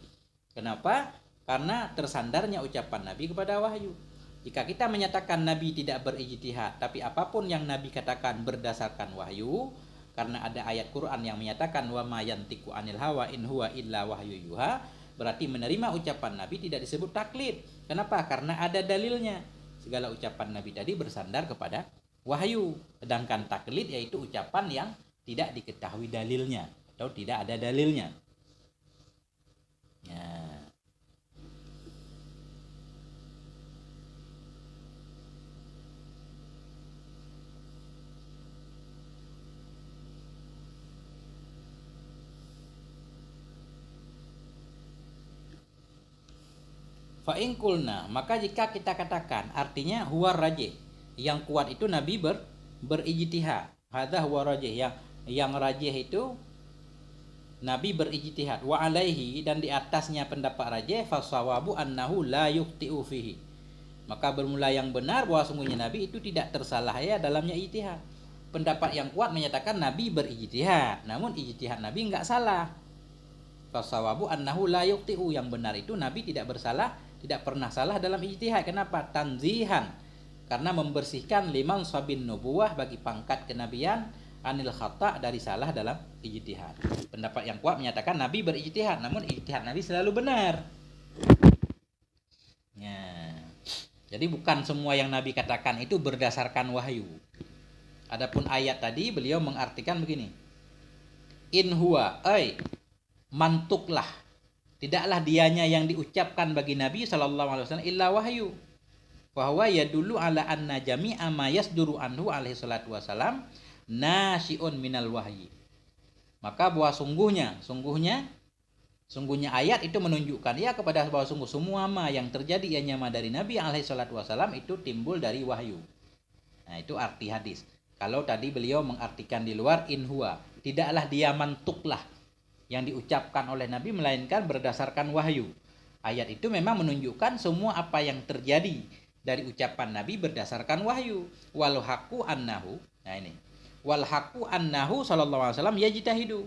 Kenapa? Karena tersandarnya ucapan Nabi kepada wahyu. Jika kita menyatakan Nabi tidak berijtihad, tapi apapun yang Nabi katakan berdasarkan wahyu, karena ada ayat Quran yang menyatakan wa ma yantiqu anil hawa in huwa illa wahyu yuha, berarti menerima ucapan Nabi tidak disebut taklid. Kenapa? Karena ada dalilnya. Segala ucapan Nabi tadi bersandar kepada wahyu. Sedangkan taklid yaitu ucapan yang tidak diketahui dalilnya atau tidak ada dalilnya. Ya. Fa in qulna, maka jika kita katakan, artinya huwa rajih, yang kuat itu Nabi berijtihad. Hadza huwa rajih, yang rajih itu Nabi berijtihad. Wa alaihi, dan di atasnya pendapat rajih, fasawabu annahu la yukhti'u fihi. Maka bermula yang benar bahwa sungguhnya Nabi itu tidak tersalah dalamnya ijtihad. Pendapat yang kuat menyatakan Nabi berijtihad, namun ijtihad Nabi enggak salah. Fasawabu annahu la yukhti'u, yang benar itu Nabi tidak bersalah, tidak pernah salah dalam ijtihad. Kenapa? Tanzihan, karena membersihkan liman sabin nubuwah, bagi pangkat kenabian, anil khata, dari salah dalam ijtihad. Pendapat yang kuat menyatakan Nabi berijtihad, namun ijtihad Nabi selalu benar. Ya. Jadi bukan semua yang Nabi katakan itu berdasarkan wahyu. Adapun ayat tadi beliau mengartikan begini. In huwa, mantuklah, tidaklah dianya yang diucapkan bagi Nabi SAW illa wahyu. Bahwa ya dulu ala anna jami'a ma yasduru anhu alaihi salatu wasalam nasyi'un minal wahyi. Maka bahwa sungguhnya Sungguhnya ayat itu menunjukkan ya kepada bahwa sungguh semua ma yang terjadi ianya ma dari Nabi alaihi salatu wasallam itu timbul dari wahyu. Nah, itu arti hadis. Kalau tadi beliau mengartikan di luar in huwa, tidaklah dia mantuklah yang diucapkan oleh Nabi melainkan berdasarkan wahyu. Ayat itu memang menunjukkan semua apa yang terjadi dari ucapan Nabi berdasarkan wahyu. Wal haqqu annahu. Nah ini. Wal haqqu annahu sallallahu alaihi wasallam yajtahidu.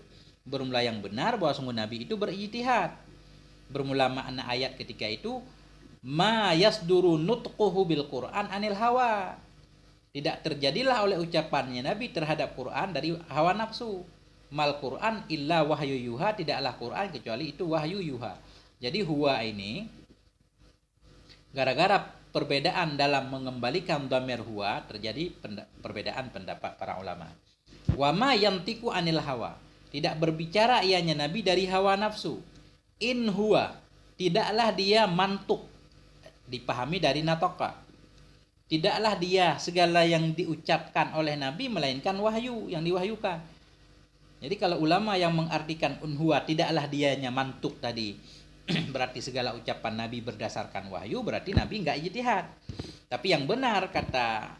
Bermula yang benar bahwa sungguh Nabi itu berijtihad. Bermula makna ayat ketika itu ma yasduru nutquhu bil Qur'an anil hawa. Tidak terjadilah oleh ucapannya Nabi terhadap Quran dari hawa nafsu. Mal Quran illa wahyu yuha, tidaklah Quran kecuali itu wahyu yuha. Jadi huwa ini gara-gara perbedaan dalam mengembalikan dhamir huwa terjadi perbedaan pendapat para ulama. Wa ma yantiku anil hawa, tidak berbicara ianya Nabi dari hawa nafsu. In huwa, tidaklah dia mantuk, dipahami dari natoka. Tidaklah dia segala yang diucapkan oleh Nabi melainkan wahyu yang diwahyukan. Jadi kalau ulama yang mengartikan unhuwa tidaklah dianya mantuk tadi, berarti segala ucapan Nabi berdasarkan wahyu, berarti Nabi enggak ijtihad. Tapi yang benar kata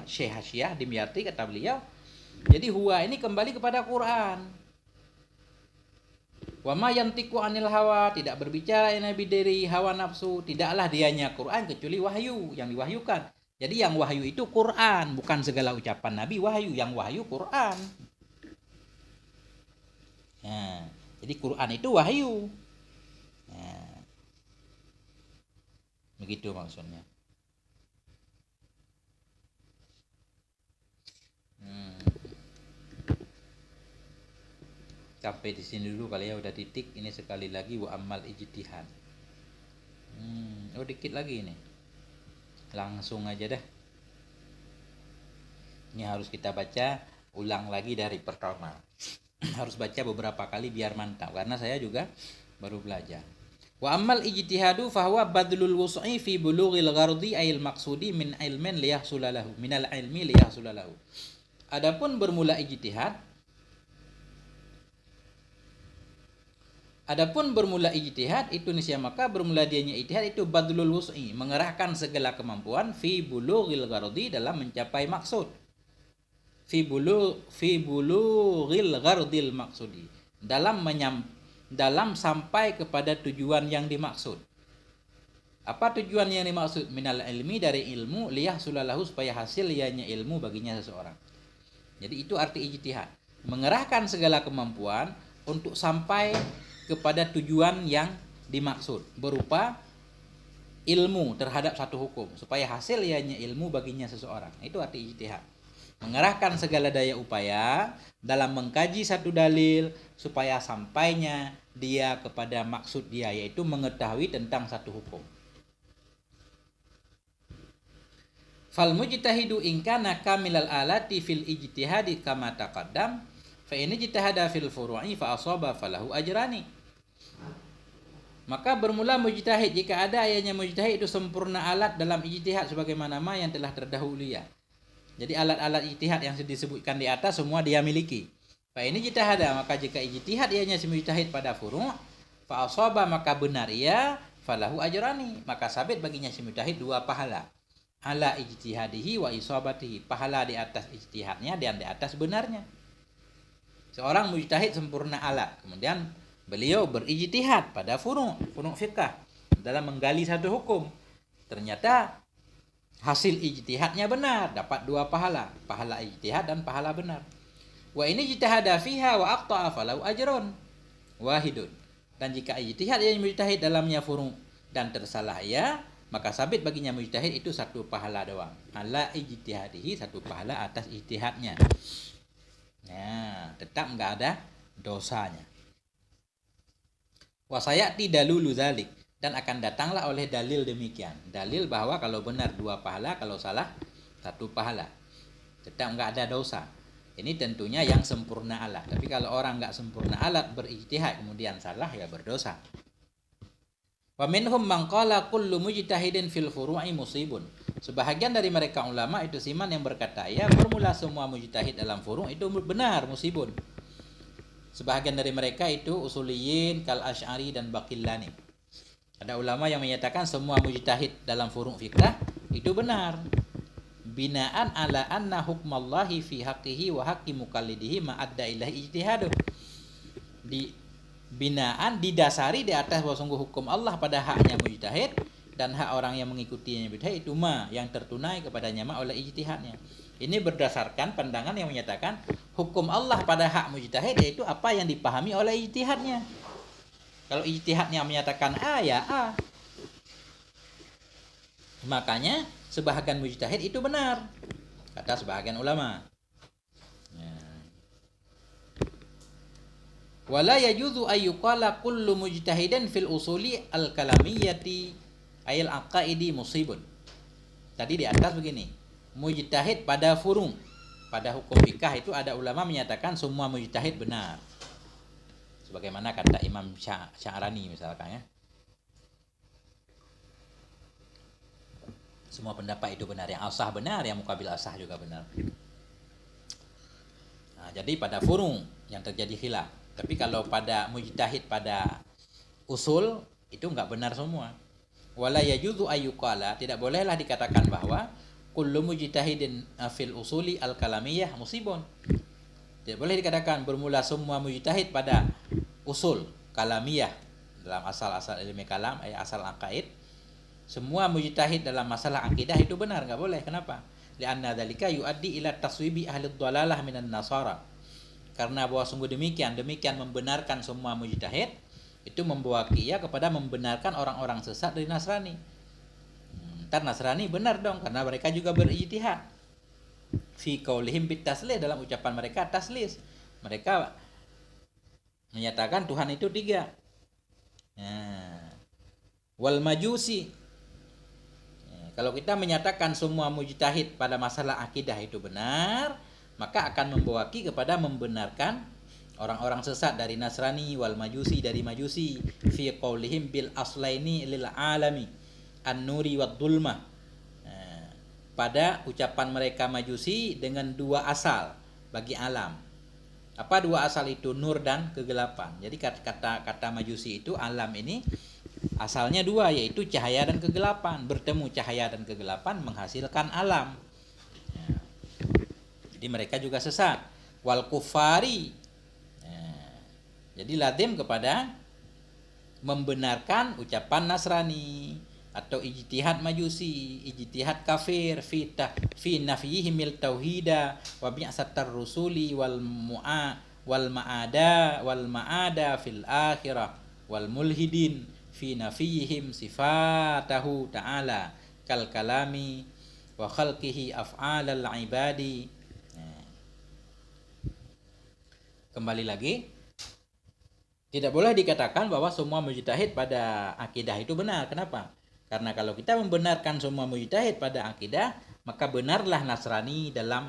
Syekh Hasyah Dimyati, kata beliau, jadi huwa ini kembali kepada Quran. Wa ma yantiqu anil hawa, tidak berbicara Nabi dari hawa nafsu, tidaklah dianya Quran kecuali wahyu yang diwahyukan. Jadi yang wahyu itu Quran, bukan segala ucapan Nabi wahyu, yang wahyu Quran. Nah, jadi Quran itu wahyu. Nah, begitu maksudnya. Sampai di sini dulu kali ya, udah titik. Ini sekali lagi wa amal ijtihad. Oh dikit lagi ini. Langsung aja dah. Ini harus kita baca ulang lagi dari pertama. Harus baca beberapa kali biar mantap, karena saya juga baru belajar. Wa amal ijtihadu fahuwa badlul wus'i fi bulughil ghardi ayil maqsudi min ilmin liyahsulalahu minal ilmi liyahsulalahu. Adapun bermula ijtihad, itu niscaya maka bermula dianya ijtihad itu badlul wus'i, mengerahkan segala kemampuan fi bulughil ghardi, dalam mencapai maksud. Fi bulughil ghardil maksudi, dalam sampai kepada tujuan yang dimaksud. Apa tujuan yang dimaksud? Minal ilmi, dari ilmu, liyahsulalahu, supaya hasil ianya ilmu baginya seseorang. Jadi itu arti ijtihad, mengerahkan segala kemampuan untuk sampai kepada tujuan yang dimaksud berupa ilmu terhadap satu hukum, supaya hasil ianya ilmu baginya seseorang. Itu arti ijtihad. Mengerahkan segala daya upaya dalam mengkaji satu dalil supaya sampainya dia kepada maksud dia, yaitu mengetahui tentang satu hukum. Fal mujtahidu in kana kamilal alati fil ijtihadi kama taqaddam fa in ijtahada fil furu'i fa asaba falahu ajrani. Maka bermula mujtahid jika ada ayatnya mujtahid itu sempurna alat dalam ijtihad sebagaimana yang telah terdahulu ya. Jadi alat-alat ijtihad yang disebutkan di atas semua dia miliki. Fa ini ijtihada, maka jika ijtihad ianya si mujtahid pada furu', fa asaba, maka benar ia, falahu ajrani, maka sabit baginya si mujtahid 2 pahala. Ala ijtihadihi wa isabatihi, pahala di atas ijtihadnya dan di atas benarnya. Seorang mujtahid sempurna alat, kemudian beliau berijtihad pada furu' fiqh dalam menggali satu hukum. Ternyata hasil ijtihadnya benar, dapat 2 pahala, pahala ijtihad dan pahala benar. Wa ini ijtihada fiha wa aqta'a falahu ajrun wahidun. Dan jika ijtihad yang mujtahid dalamnya furu' dan tersalah ya, maka sabit baginya mujtahid itu 1 pahala doang. Ala ijtihadihi, 1 pahala atas ijtihadnya. Nah, tetap enggak ada dosanya. Wa sayati dalulu dzalik, dan akan datanglah oleh dalil demikian. Dalil bahwa kalau benar 2 pahala, kalau salah 1 pahala. Tetap enggak ada dosa. Ini tentunya yang sempurna alat. Tapi kalau orang enggak sempurna alat berijtihad kemudian salah, ya berdosa. Wa minhum man qala kullu mujtahidin fil furu'i musibun. Sebahagian dari mereka ulama itu siman yang berkata, ya bermula semua mujtahid dalam furu' itu benar, musibun. Sebahagian dari mereka itu usuliyin kal Asy'ari dan Baqillani. Ada ulama yang menyatakan semua mujtahid dalam furu' fiqh itu benar. Binaan ala anna hukmallahi fi haqqihi wa haqqi muqallidihi ma'adda ilahi ijtihadu. Binaan didasari di atas bahwa sungguh hukum Allah pada haknya mujtahid dan hak orang yang mengikutinya mujtahid itu yang tertunai kepadanya oleh ijtihadnya. Ini berdasarkan pandangan yang menyatakan hukum Allah pada hak mujtahid yaitu apa yang dipahami oleh ijtihadnya. Kalau ijtihadnya menyatakan A, ya A. Makanya sebahagian mujtahid itu benar, kata sebahagian ulama. Wala yajuzu ayyuqala kullu mujtahidin fil usuli al-kalamiyyati ayil aqaidi musibun. Tadi di atas begini, mujtahid pada furu', pada hukum fikah itu ada ulama menyatakan semua mujtahid benar. Sebagaimana kata Imam Sya'rani misalkan ya. Semua pendapat itu benar, yang asah benar, yang muqabil asah juga benar. Nah, jadi pada furu' yang terjadi khilaf. Tapi kalau pada mujtahid pada usul itu enggak benar semua. Wala yajuzu ayyuqala, tidak bolehlah dikatakan bahwa kullu mujtahidin fil usuli al-kalamiyah musibun. Tidak boleh dikatakan bermula semua mujtahid pada usul kalamiyah dalam asal-asal ilmu kalam, asal aqaid. Semua mujtahid dalam masalah akidah itu benar, enggak boleh. Kenapa? Li'anna dzalika yuaddi ila taswibi ahli dhalalah minan nasara. Karena bahwa sungguh demikian membenarkan semua mujtahid itu membawa ia kepada membenarkan orang-orang sesat dari Nasrani. Ntar Nasrani benar dong karena mereka juga berijtihad. Fi qaulihim bit taslis, dalam ucapan mereka taslis. Mereka menyatakan Tuhan itu 3. Wal majusi. Kalau kita menyatakan semua mujtahid pada masalah akidah itu benar, maka akan membawa kepada membenarkan orang-orang sesat dari Nasrani wal majusi dari majusi fi qaulihim bil aslaini lil alami an-nuri wad dulmah. Pada ucapan mereka majusi dengan 2 asal bagi alam. Apa 2 asal itu? Nur dan kegelapan. Jadi kata majusi itu alam ini asalnya 2, yaitu cahaya dan kegelapan. Bertemu cahaya dan kegelapan menghasilkan alam. Jadi mereka juga sesat. Wal kufari. Jadi lazim kepada membenarkan ucapan Nasrani atau ijtihad majusi, ijtihad kafir fi nafyihimil tauhida wa bi'satar rusuli wal ma'ada fil akhirah wal mulhidin fi nafyihim sifatahu ta'ala kal kalami wa khalqihi af'alal ibadi. Kembali lagi, tidak boleh dikatakan bahwa semua mujtahid pada akidah itu benar. Kenapa? Karena kalau kita membenarkan semua mujtahid pada akidah, maka benarlah Nasrani dalam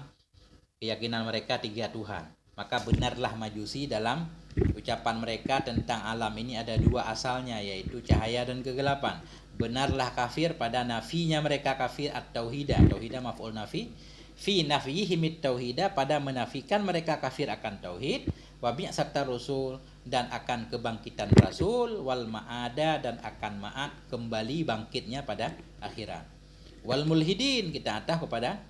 keyakinan mereka 3 Tuhan. Maka benarlah majusi dalam ucapan mereka tentang alam ini ada 2 asalnya, yaitu cahaya dan kegelapan. Benarlah kafir pada nafinya mereka kafir at-tauhidah. Tauhidah maf'ul nafi. Fi nafyihimit tauhidah, pada menafikan mereka kafir akan tauhid. Wa bi'satar rusul, dan akan kebangkitan Rasul, wal ma'ada, dan akan ma'ad kembali bangkitnya pada akhirat. Wal mulhidin, kita atah kepada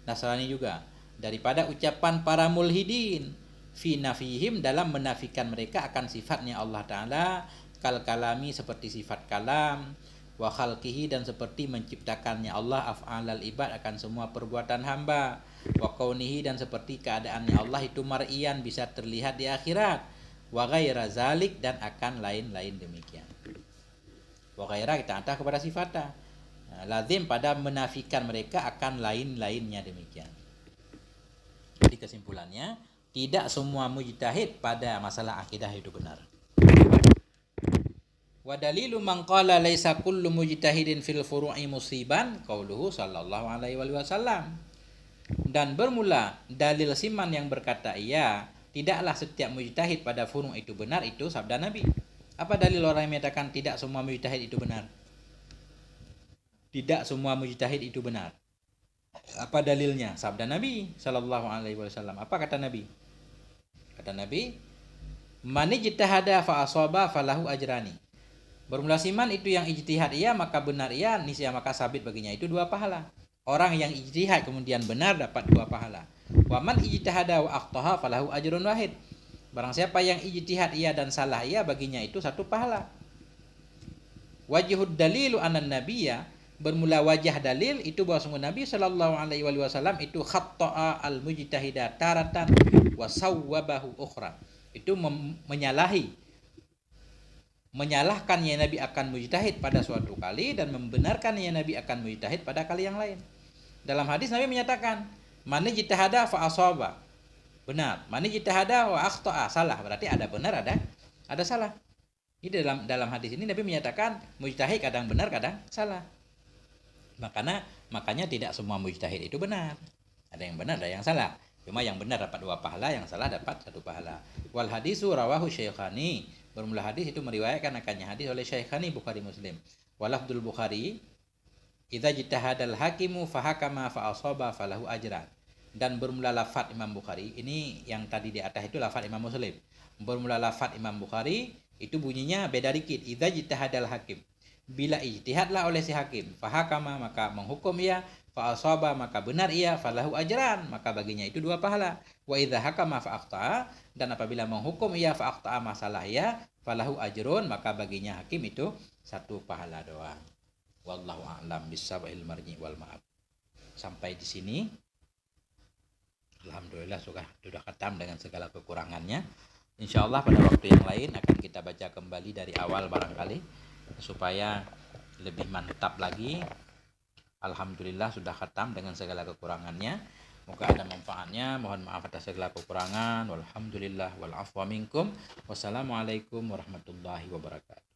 Nasrani juga, daripada ucapan para mulhidin fi nafihim, dalam menafikan mereka akan sifatnya Allah Ta'ala, kal kalami, seperti sifat kalam, wa khalqihi, dan seperti menciptakannya Allah af'alal ibad, akan semua perbuatan hamba, wa kaunihi, dan seperti keadaannya Allah itu mar'iyan, bisa terlihat di akhirat, wa ghaira zalik, dan akan lain-lain demikian. Wa ghaira kita antah kepada sifatnya. Lazim pada menafikan mereka akan lain-lainnya demikian. Jadi kesimpulannya, tidak semua mujtahid pada masalah akidah itu benar. Wa dalilu man qala laisa kullu mujtahidin fil furu'i musiban qauluhu sallallahu alaihi wasallam. Dan bermula dalil siman yang berkata iya, tidaklah setiap mujtahid pada furu' itu benar, itu sabda Nabi. Apa dalil orang yang menyatakan tidak semua mujtahid itu benar? Tidak semua mujtahid itu benar. Apa dalilnya? Sabda Nabi sallallahu alaihi wasallam. Apa kata Nabi? Kata Nabi, Man ijtahada fa asaba falahu ajrani. Bermula siman itu yang ijtihad ia maka benar ia, niscaya maka sabit baginya itu 2 pahala. Orang yang ijtihad kemudian benar dapat 2 pahala. Wa man ijtahada wa akhtaha falahu ajrun wahid. Barang siapa yang ijtihad ia dan salah ia baginya itu 1 pahala. Wajhud dalilu anan nabiyya, bermula wajah dalil itu bahwa Nabi sallallahu alaihi wasallam itu khatta'a al mujtahida taratan wa sawwabahu ukhra. Itu menyalahkan ya Nabi akan mujtahid pada suatu kali dan membenarkan ya Nabi akan mujtahid pada kali yang lain. Dalam hadis Nabi menyatakan, man ijtahada fa asaba. Benar. Man ijtahada wa akhta'a, salah. Berarti ada benar, ada salah. Ini dalam hadis ini Nabi menyatakan mujtahid kadang benar, kadang salah. Makanya tidak semua mujtahid itu benar. Ada yang benar, ada yang salah. Cuma yang benar dapat 2 pahala, yang salah dapat 1 pahala. Wal hadisu rawahu Syaikhani. Bermula hadis itu meriwayatkan akannya hadis oleh Syaikhani Bukhari Muslim. Walafdul Bukhari, idza jitahadal hakimu fahakama fa asaba falahu ajran. Dan bermula lafaz Imam Bukhari, ini yang tadi di atas itu lafaz Imam Muslim. Bermula lafaz Imam Bukhari itu bunyinya beda dikit. Idza jitahadal hakim, bila ijtihadlah oleh si hakim, fahakama maka menghukum ia, fa asaba maka benar ia, falahu ajran maka baginya itu 2 pahala. Wa idza hakama fa akhta'a, dan apabila menghukum ia fa akhta'a masalah ia, falahu ajrun maka baginya hakim itu 1 pahala doang. Wallahu a'lam bissawabil marji wal ma'ab. Sampai di sini alhamdulillah sudah khatam dengan segala kekurangannya. Insyaallah pada waktu yang lain akan kita baca kembali dari awal barangkali supaya lebih mantap lagi. Alhamdulillah sudah khatam dengan segala kekurangannya. Moga ada manfaatnya. Mohon maaf atas segala kekurangan. Walhamdulillah wal afwa minkum. Wassalamualaikum warahmatullahi wabarakatuh.